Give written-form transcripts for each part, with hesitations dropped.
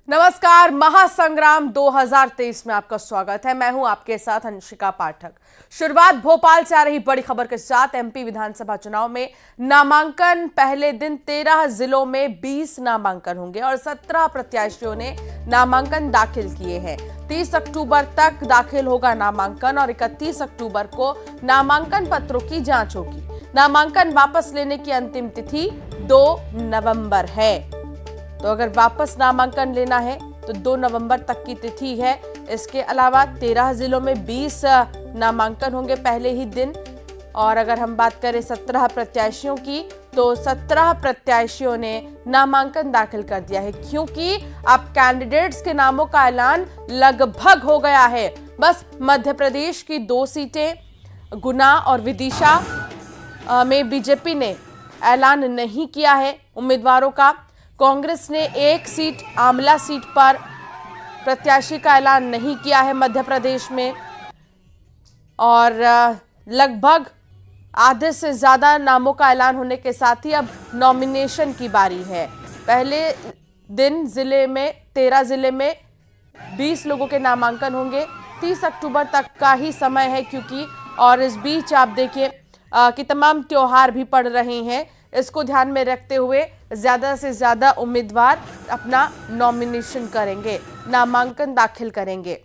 नमस्कार। महासंग्राम 2023 में आपका स्वागत है। मैं हूं आपके साथ अंशिका पाठक। शुरुआत भोपाल से आ रही बड़ी खबर के साथ। एमपी विधानसभा चुनाव में नामांकन पहले दिन 13 जिलों में 20 नामांकन होंगे और 17 प्रत्याशियों ने नामांकन दाखिल किए हैं। 30 अक्टूबर तक दाखिल होगा नामांकन और 31 अक्टूबर को नामांकन पत्रों की जांच होगी। नामांकन वापस लेने की अंतिम तिथि 2 नवंबर है। तो अगर वापस नामांकन लेना है तो 2 नवंबर तक की तिथि है। इसके अलावा 13 जिलों में 20 नामांकन होंगे पहले ही दिन। और अगर हम बात करें 17 प्रत्याशियों की, तो 17 प्रत्याशियों ने नामांकन दाखिल कर दिया है, क्योंकि अब कैंडिडेट्स के नामों का ऐलान लगभग हो गया है। बस मध्य प्रदेश की 2 सीटें गुना और विदिशा में बीजेपी ने ऐलान नहीं किया है उम्मीदवारों का। कांग्रेस ने 1 सीट आमला सीट पर प्रत्याशी का ऐलान नहीं किया है मध्य प्रदेश में। और लगभग आधे से ज्यादा नामों का ऐलान होने के साथ ही अब नॉमिनेशन की बारी है। पहले दिन 13 जिले में 20 लोगों के नामांकन होंगे। 30 अक्टूबर तक का ही समय है, क्योंकि और इस बीच आप देखिए कि तमाम त्योहार भी पड़ रहे हैं। इसको ध्यान में रखते हुए ज्यादा से ज्यादा उम्मीदवार अपना नॉमिनेशन करेंगे, नामांकन दाखिल करेंगे।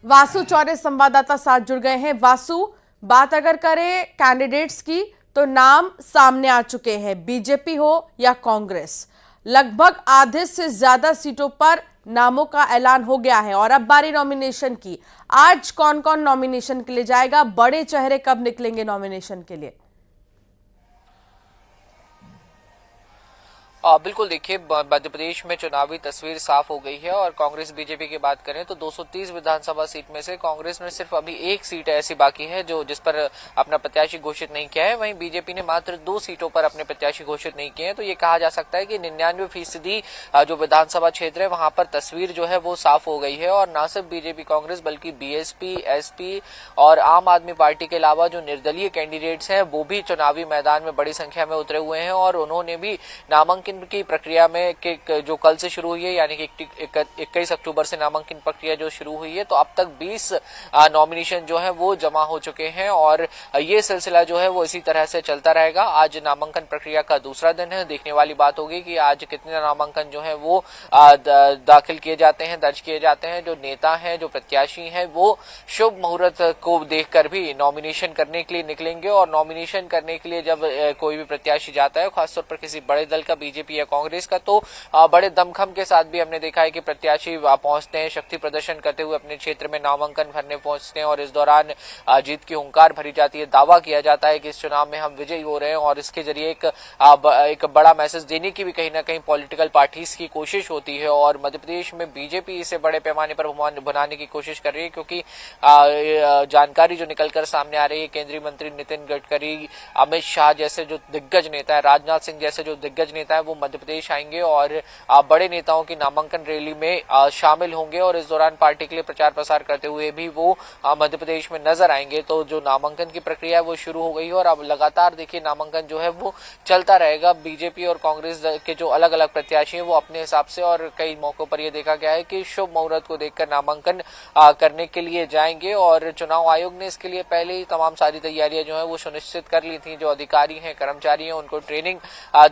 वासु चौरे संवाददाता साथ जुड़ गए हैं। वासु, बात अगर करें कैंडिडेट्स की, तो नाम सामने आ चुके हैं। बीजेपी हो या कांग्रेस, लगभग आधे से ज्यादा सीटों पर नामों का ऐलान हो गया है और अब बारी नॉमिनेशन की। आज कौन कौन नॉमिनेशन के लिए जाएगा? बड़े चेहरे कब निकलेंगे नॉमिनेशन के लिए? बिल्कुल, देखिए मध्य प्रदेश में चुनावी तस्वीर साफ हो गई है और कांग्रेस बीजेपी की बात करें तो 230 विधानसभा सीट में से कांग्रेस ने सिर्फ अभी 1 सीट ऐसी बाकी है जो जिस पर अपना प्रत्याशी घोषित नहीं किया है। वहीं बीजेपी ने मात्र 2 सीटों पर अपने प्रत्याशी घोषित नहीं किए हैं। तो ये कहा जा सकता है कि 99% जो विधानसभा क्षेत्र है वहां पर तस्वीर जो है वो साफ हो गई है। और न सिर्फ बीजेपी कांग्रेस बल्कि बीएसपी, एसपी और आम आदमी पार्टी के अलावा जो निर्दलीय कैंडिडेट्स हैं वो भी चुनावी मैदान में बड़ी संख्या में उतरे हुए हैं और उन्होंने भी नामांकन की प्रक्रिया में जो कल से शुरू हुई है, यानी कि 21 अक्टूबर से नामांकन प्रक्रिया जो शुरू हुई है, तो अब तक 20 नॉमिनेशन जो है वो जमा हो चुके हैं और ये सिलसिला जो है वो इसी तरह से चलता रहेगा। आज नामांकन प्रक्रिया का दूसरा दिन है। देखने वाली बात होगी कि आज कितने नामांकन जो है वो दाखिल किए जाते हैं, दर्ज किए जाते हैं। जो नेता हैं, जो प्रत्याशी हैं, वो शुभ मुहूर्त को देखकर भी नॉमिनेशन करने के लिए निकलेंगे। और नॉमिनेशन करने के लिए जब कोई भी प्रत्याशी जाता है, खासतौर पर किसी बड़े दल का, बीजेपी या कांग्रेस का, तो बड़े दमखम के साथ भी हमने देखा है कि प्रत्याशी पहुंचते हैं, शक्ति प्रदर्शन करते हुए अपने क्षेत्र में नामांकन भरने पहुंचते हैं और इस दौरान जीत की हुंकार भरी जाती है। दावा किया जाता है कि इस चुनाव में हम विजयी हो रहे हैं और इसके जरिए एक बड़ा मैसेज देने की भी कहीं ना कहीं पॉलिटिकल पार्टीज की कोशिश होती है। और मध्य प्रदेश में बीजेपी इसे बड़े पैमाने पर बनाने की कोशिश कर रही है, क्योंकि जानकारी जो निकलकर सामने आ रही है, केंद्रीय मंत्री नितिन गडकरी, अमित शाह जैसे जो दिग्गज नेता है, राजनाथ सिंह जैसे जो दिग्गज नेता है, वो मध्य प्रदेश आएंगे और बड़े नेताओं की नामांकन रैली में शामिल होंगे और इस दौरान पार्टी के लिए प्रचार प्रसार करते हुए भी वो मध्य प्रदेश में नजर आएंगे। तो जो नामांकन की प्रक्रिया है वो शुरू हो गई है और अब लगातार देखिए नामांकन जो है वो चलता रहेगा। बीजेपी और कांग्रेस के जो अलग अलग प्रत्याशी हैं वो अपने हिसाब से, और कई मौकों पर यह देखा गया है कि शुभ मुहूर्त को देखकर नामांकन करने के लिए जाएंगे। और चुनाव आयोग ने इसके लिए पहले ही तमाम सारी तैयारियां जो है वो सुनिश्चित कर ली थी। जो अधिकारी हैं, कर्मचारी हैं, उनको ट्रेनिंग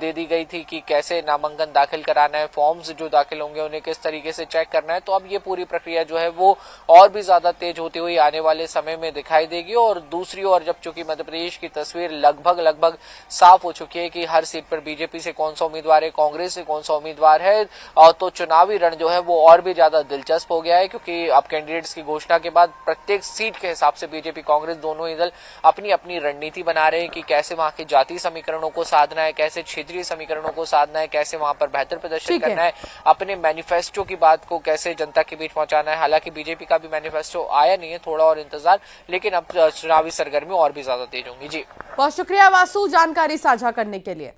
दे दी गई थी कि कैसे नामांकन दाखिल कराना है, फॉर्म्स जो दाखिल होंगे उन्हें किस तरीके से चेक करना है। तो अब ये पूरी प्रक्रिया जो है वो और भी ज्यादा तेज होती हुई आने वाले समय में दिखाई देगी। और दूसरी ओर जब चूंकि मध्य प्रदेश की तस्वीर लगभग साफ हो चुकी है कि हर सीट पर बीजेपी से कौन सा उम्मीदवार है, कांग्रेस से कौन सा उम्मीदवार है, और तो चुनावी रण जो है वो और भी ज्यादा दिलचस्प हो गया है, क्योंकि अब कैंडिडेट्स की घोषणा के बाद प्रत्येक सीट के हिसाब से बीजेपी कांग्रेस दोनों ही दल अपनी अपनी रणनीति बना रहे हैं कि कैसे वहां के जातीय समीकरणों को साधना है, कैसे क्षेत्रीय समीकरणों को साधना है, कैसे वहां पर बेहतर प्रदर्शन करना है, अपने मैनिफेस्टो की बात को कैसे जनता के बीच पहुंचाना है। हालांकि बीजेपी का भी मैनिफेस्टो आया नहीं है, थोड़ा और इंतजार, लेकिन अब चुनावी सरगर्मी और भी ज्यादा तेज होंगी। जी, बहुत शुक्रिया वासु जानकारी साझा करने के लिए।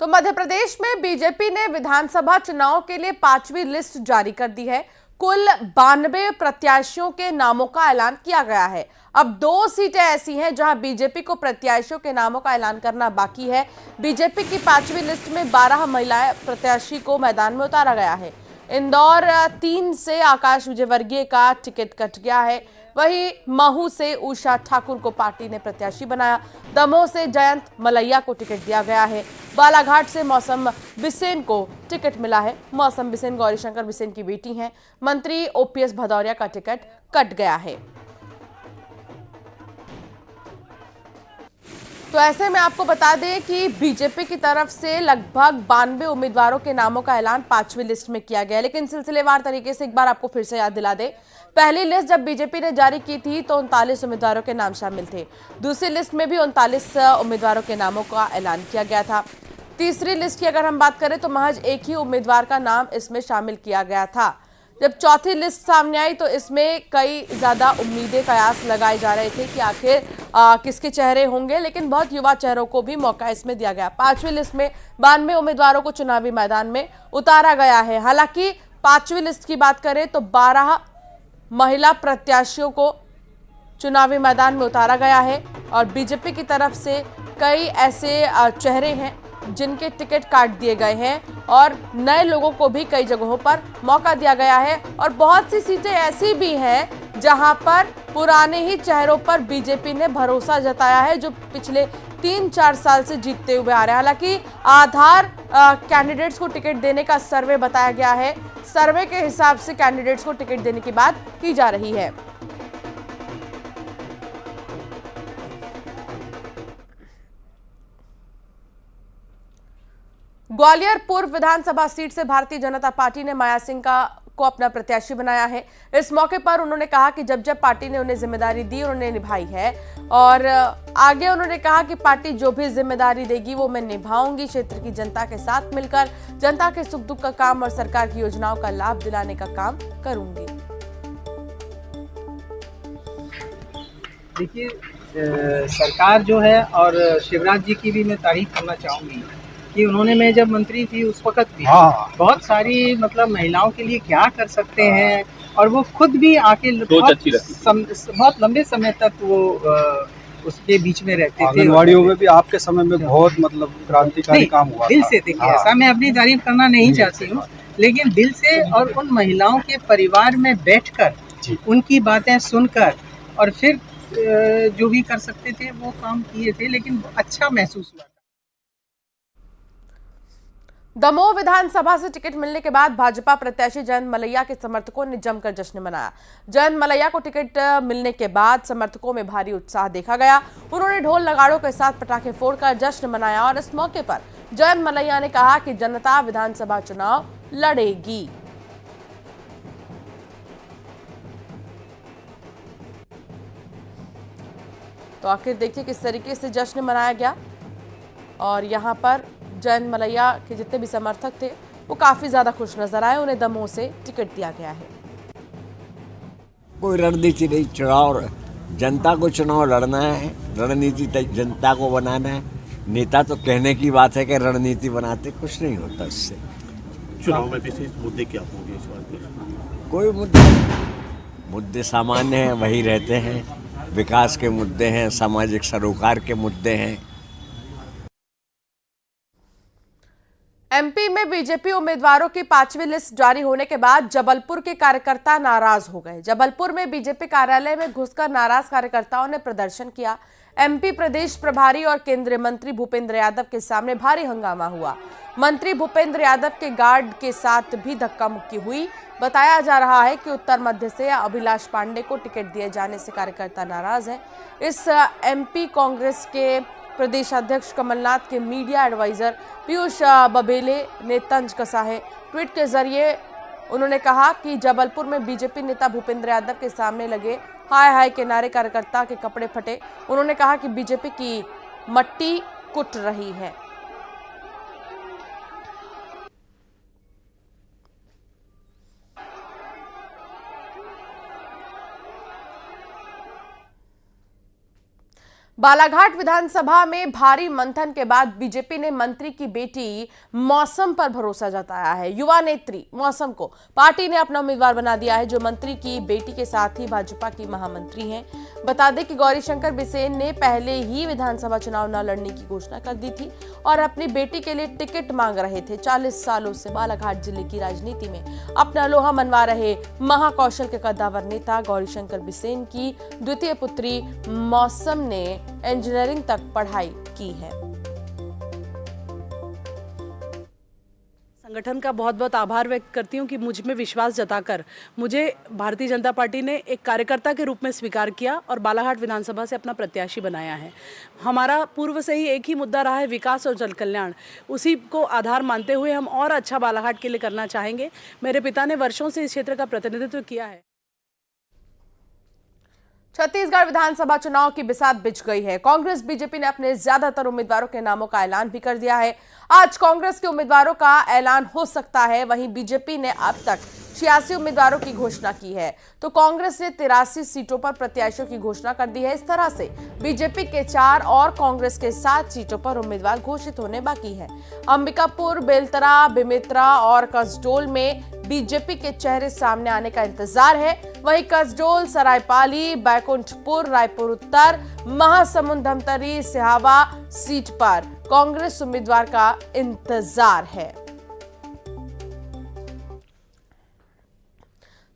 तो मध्य प्रदेश में बीजेपी ने विधानसभा चुनाव के लिए 5वीं लिस्ट जारी कर दी है। कुल 92 प्रत्याशियों के नामों का ऐलान किया गया है। अब 2 सीटें ऐसी हैं जहां बीजेपी को प्रत्याशियों के नामों का ऐलान करना बाकी है। बीजेपी की 5वीं लिस्ट में 12 महिला प्रत्याशी को मैदान में उतारा गया है। इंदौर 3 से आकाश विजयवर्गीय का टिकट कट गया है। वहीं महू से उषा ठाकुर को पार्टी ने प्रत्याशी बनाया। दमोह से जयंत मलैया को टिकट दिया गया है। बालाघाट से मौसम बिसेन को टिकट मिला है। मौसम बिसेन गौरीशंकर बिसेन की बेटी हैं। मंत्री ओपीएस भदौरिया का टिकट कट गया है। तो ऐसे में आपको बता दें कि बीजेपी की तरफ से लगभग 92 उम्मीदवारों के नामों का ऐलान 5वीं लिस्ट में किया गया है। लेकिन सिलसिलेवार तरीके से एक बार आपको फिर से याद दिला दें, पहली लिस्ट जब बीजेपी ने जारी की थी तो 39 उम्मीदवारों के नाम शामिल थे। दूसरी लिस्ट में भी 39 उम्मीदवारों के नामों का ऐलान किया गया था। तीसरी लिस्ट की अगर हम बात करें तो महज एक ही उम्मीदवार का नाम इसमें शामिल किया गया था। जब चौथी लिस्ट सामने आई तो इसमें कई ज्यादा उम्मीदें, कयास लगाए जा रहे थे कि आखिर किसके चेहरे होंगे, लेकिन बहुत युवा चेहरों को भी मौका इसमें दिया गया। 5वीं लिस्ट में 92 उम्मीदवारों को चुनावी मैदान में उतारा गया है। हालांकि 5वीं लिस्ट की बात करें तो 12 महिला प्रत्याशियों को चुनावी मैदान में उतारा गया है और बीजेपी की तरफ से कई ऐसे चेहरे हैं जिनके टिकट काट दिए गए हैं और नए लोगों को भी कई जगहों पर मौका दिया गया है। और बहुत सी सीटें ऐसी भी हैं जहां पर पुराने ही चेहरों पर बीजेपी ने भरोसा जताया है, जो पिछले 3-4 साल से जीतते हुए आ रहे हैं। हालांकि आधार कैंडिडेट्स को टिकट देने का सर्वे बताया गया है। सर्वे के हिसाब से कैंडिडेट्स को टिकट देने की बात की जा रही है। ग्वालियर पूर्व विधानसभा सीट से भारतीय जनता पार्टी ने माया सिंह को अपना प्रत्याशी बनाया है। इस मौके पर उन्होंने कहा कि जब जब पार्टी ने उन्हें जिम्मेदारी दी उन्होंने निभाई है और आगे उन्होंने कहा कि पार्टी जो भी जिम्मेदारी देगी वो मैं निभाऊंगी। क्षेत्र की जनता के साथ मिलकर जनता के सुख दुख का काम और सरकार की योजनाओं का लाभ दिलाने का काम करूंगी। देखिए, सरकार जो है और शिवराज जी की भी मैं तारीफ करना चाहूँगी कि उन्होंने, मैं जब मंत्री थी उस वक्त भी बहुत सारी मतलब महिलाओं के लिए क्या कर सकते हैं और वो खुद भी आके बहुत लंबे समय तक वो उसके बीच में रहते थे। आंगनवाड़ियों में भी आपके समय में बहुत मतलब क्रांतिकारी काम हुआ। दिल से देखिए, ऐसा मैं अपनी तारीफ करना नहीं चाहती हूँ, लेकिन दिल से और उन महिलाओं के परिवार में बैठकर उनकी बातें सुनकर और फिर जो भी कर सकते थे वो काम किए थे, लेकिन अच्छा महसूस हुआ। दमोह विधानसभा से टिकट मिलने के बाद भाजपा प्रत्याशी जयंत मलैया के समर्थकों ने जमकर जश्न मनाया। जयंत मलैया को टिकट मिलने के बाद समर्थकों में भारी उत्साह देखा गया। उन्होंने ढोल नगाड़ों के साथ पटाखे फोड़कर जश्न मनाया और इस मौके पर जयंत मलैया ने कहा कि जनता विधानसभा चुनाव लड़ेगी। तो आखिर देखिए किस तरीके से जश्न मनाया गया और यहाँ पर जयंत मलैया के जितने भी समर्थक थे वो काफी ज्यादा खुश नजर आए। उन्हें दमोह से टिकट दिया गया है। कोई रणनीति नहीं, चुनाव जनता को चुनाव लड़ना है, रणनीति जनता को बनाना है। नेता तो कहने की बात है कि रणनीति बनाते, कुछ नहीं होता इससे। चुनाव में विशेष मुद्दे क्या होंगे इस बार? कोई मुद्दे सामान्य हैं, वही रहते हैं। विकास के मुद्दे हैं, सामाजिक सरोकार के मुद्दे हैं। एमपी में बीजेपी उम्मीदवारों की 5वीं लिस्ट जारी होने के बाद जबलपुर के कार्यकर्ता नाराज हो गए। जबलपुर में बीजेपी कार्यालय में घुसकर नाराज कार्यकर्ताओं ने प्रदर्शन किया। एमपी प्रदेश प्रभारी और केंद्रीय मंत्री भूपेंद्र यादव के सामने भारी हंगामा हुआ। मंत्री भूपेंद्र यादव के गार्ड के साथ भी धक्का मुक्की हुई। बताया जा रहा है कि उत्तर मध्य से अभिलाष पांडे को टिकट दिए जाने से कार्यकर्ता नाराज हैं। इस एमपी कांग्रेस के प्रदेश अध्यक्ष कमलनाथ के मीडिया एडवाइजर पीयूष बबेले ने तंज कसा है। ट्वीट के जरिए उन्होंने कहा कि जबलपुर में बीजेपी नेता भूपेंद्र यादव के सामने लगे हाय हाय के नारे कार्यकर्ता के कपड़े फटे। उन्होंने कहा कि बीजेपी की मट्टी कुट रही है। बालाघाट विधानसभा में भारी मंथन के बाद बीजेपी ने मंत्री की बेटी मौसम पर भरोसा जताया है। युवा नेत्री मौसम को पार्टी ने अपना उम्मीदवार बना दिया है, जो मंत्री की बेटी के साथ ही भाजपा की महामंत्री हैं। बता दें कि गौरीशंकर बिसेन ने पहले ही विधानसभा चुनाव न लड़ने की घोषणा कर दी थी और अपनी बेटी के लिए टिकट मांग रहे थे। 40 सालों से बालाघाट जिले की राजनीति में अपना लोहा मनवा रहे महाकौशल के कद्दावर नेता गौरीशंकर बिसेन की द्वितीय पुत्री मौसम ने इंजीनियरिंग तक पढ़ाई की है। संगठन का बहुत बहुत आभार व्यक्त करती हूं कि मुझ में विश्वास जताकर मुझे भारतीय जनता पार्टी ने एक कार्यकर्ता के रूप में स्वीकार किया और बालाघाट विधानसभा से अपना प्रत्याशी बनाया है। हमारा पूर्व से ही एक ही मुद्दा रहा है, विकास और जल कल्याण। उसी को आधार मानते हुए हम और अच्छा बालाघाट के लिए करना चाहेंगे। मेरे पिता ने वर्षों से इस क्षेत्र का प्रतिनिधित्व किया है। छत्तीसगढ़ विधानसभा चुनाव की बिसात बिछ गई है। कांग्रेस बीजेपी ने अपने ज्यादातर उम्मीदवारों के नामों का ऐलान भी कर दिया है। आज कांग्रेस के उम्मीदवारों का ऐलान हो सकता है, वहीं बीजेपी ने अब तक 86 उम्मीदवारों की घोषणा की है, तो कांग्रेस ने 83 सीटों पर प्रत्याशियों की घोषणा कर दी है। इस तरह से बीजेपी के 4 और कांग्रेस के 7 सीटों पर उम्मीदवार घोषित होने बाकी है। अंबिकापुर, बेलतरा, बेमेतरा और कसडोल में बीजेपी के चेहरे सामने आने का इंतजार है। वहीं कसडोल, सरायपाली, बैकुंठपुर, रायपुर उत्तर, महासमुंद, धमतरी, सिहावा सीट पर कांग्रेस उम्मीदवार का इंतजार है।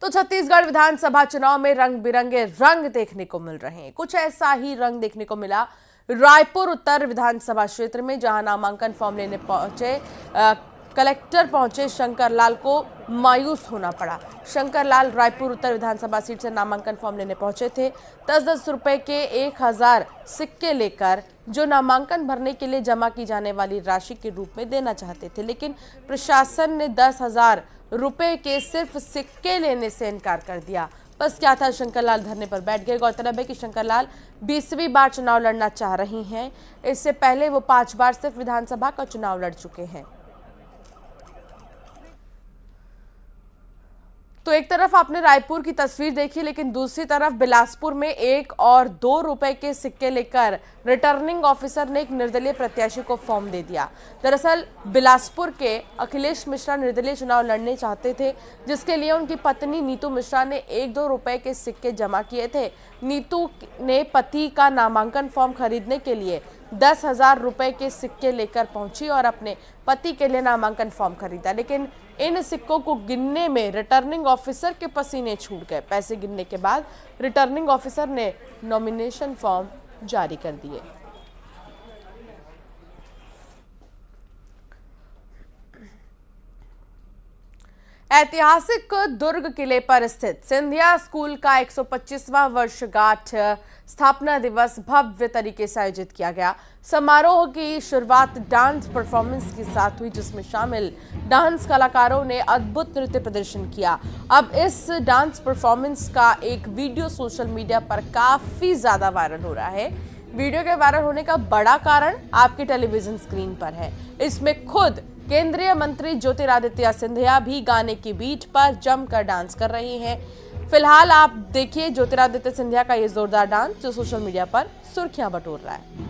तो छत्तीसगढ़ विधानसभा चुनाव में रंग बिरंगे रंग देखने को मिल रहे हैं। कुछ ऐसा ही रंग देखने को मिला रायपुर उत्तर विधानसभा क्षेत्र में, जहां नामांकन फॉर्म लेने पहुंचे कलेक्टर पहुंचे शंकर लाल को मायूस होना पड़ा। शंकर लाल रायपुर उत्तर विधानसभा सीट से नामांकन फॉर्म लेने पहुंचे थे। 10-10 रुपए के 1000 सिक्के लेकर जो नामांकन भरने के लिए जमा की जाने वाली राशि के रूप में देना चाहते थे, लेकिन प्रशासन ने 10,000 रुपए के सिर्फ सिक्के लेने से इनकार कर दिया। बस क्या था, शंकर लाल धरने पर बैठ गए। गौरतलब है कि शंकर लाल 20वीं बार चुनाव लड़ना चाह रही हैं। इससे पहले वो 5 बार सिर्फ विधानसभा का चुनाव लड़ चुके हैं। तो एक तरफ आपने रायपुर की तस्वीर देखी, लेकिन दूसरी तरफ बिलासपुर में 1 और 2 रुपए के सिक्के लेकर रिटर्निंग ऑफिसर ने एक निर्दलीय प्रत्याशी को फॉर्म दे दिया। दरअसल बिलासपुर के अखिलेश मिश्रा निर्दलीय चुनाव लड़ने चाहते थे, जिसके लिए उनकी पत्नी नीतू मिश्रा ने 1-2 रुपए के सिक्के जमा किए थे। नीतू ने पति का नामांकन फॉर्म खरीदने के लिए 10,000 रुपए के सिक्के लेकर पहुंची और अपने पति के लिए नामांकन फॉर्म खरीदा, लेकिन इन सिक्कों को गिनने में रिटर्निंग ऑफिसर के पसीने छूट गए। पैसे गिनने के बाद रिटर्निंग ऑफिसर ने नॉमिनेशन फॉर्म जारी कर दिए। ऐतिहासिक दुर्ग किले पर स्थित सिंधिया स्कूल का 125वां वर्षगांठ स्थापना दिवस भव्य तरीके से आयोजित किया गया। समारोह की शुरुआत डांस परफॉर्मेंस के साथ हुई, जिसमें शामिल डांस कलाकारों ने अद्भुत नृत्य प्रदर्शन किया। अब इस डांस परफॉर्मेंस का एक वीडियो सोशल मीडिया पर काफी ज्यादा वायरल हो रहा है। वीडियो के वायरल होने का बड़ा कारण आपकी टेलीविजन स्क्रीन पर है। इसमें खुद केंद्रीय मंत्री ज्योतिरादित्य सिंधिया भी गाने की बीट पर जमकर डांस कर रही हैं। फिलहाल आप देखिए ज्योतिरादित्य सिंधिया का ये जोरदार डांस, जो सोशल मीडिया पर सुर्खियां बटोर रहा है।